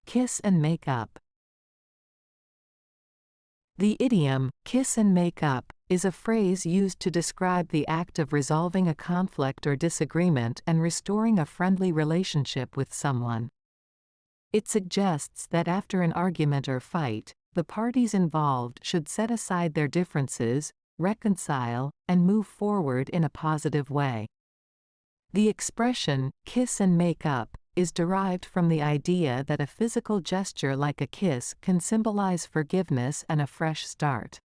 Kiss and make up. The idiom, kiss and make up, is a phrase used to describe the act of resolving a conflict or disagreement and restoring a friendly relationship with someone. It suggests that after an argument or fight, the parties involved should set aside their differences, reconcile, and move forward in a positive way. The expression, kiss and make up, is derived from the idea that a physical gesture like a kiss can symbolize forgiveness and a fresh start.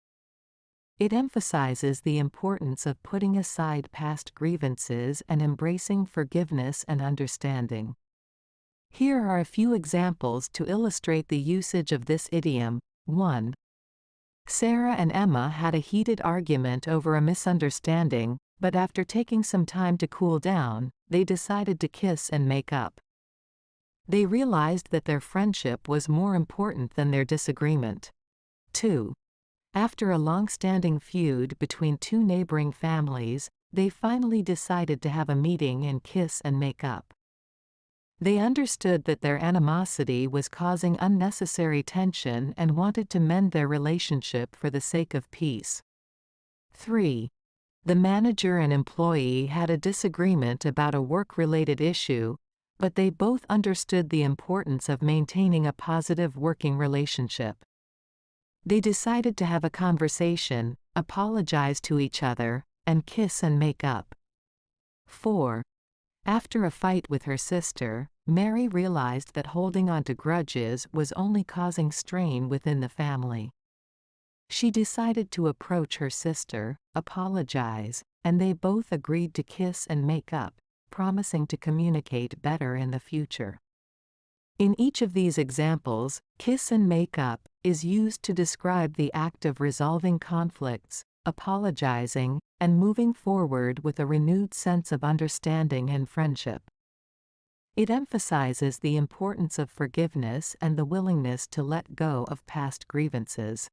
It emphasizes the importance of putting aside past grievances and embracing forgiveness and understanding. Here are a few examples to illustrate the usage of this idiom. 1. Sarah and Emma had a heated argument over a misunderstanding, but after taking some time to cool down, they decided to kiss and make up. They realized that their friendship was more important than their disagreement. 2. After a long-standing feud between two neighboring families, they finally decided to have a meeting and kiss and make up. They understood that their animosity was causing unnecessary tension and wanted to mend their relationship for the sake of peace. 3. The manager and employee had a disagreement about a work-related issue, but they both understood the importance of maintaining a positive working relationship. They decided to have a conversation, apologize to each other, and kiss and make up. 4. After a fight with her sister, Mary realized that holding on to grudges was only causing strain within the family. She decided to approach her sister, apologize, and they both agreed to kiss and make up, promising to communicate better in the future. In each of these examples, kiss and make up is used to describe the act of resolving conflicts, apologizing, and moving forward with a renewed sense of understanding and friendship. It emphasizes the importance of forgiveness and the willingness to let go of past grievances.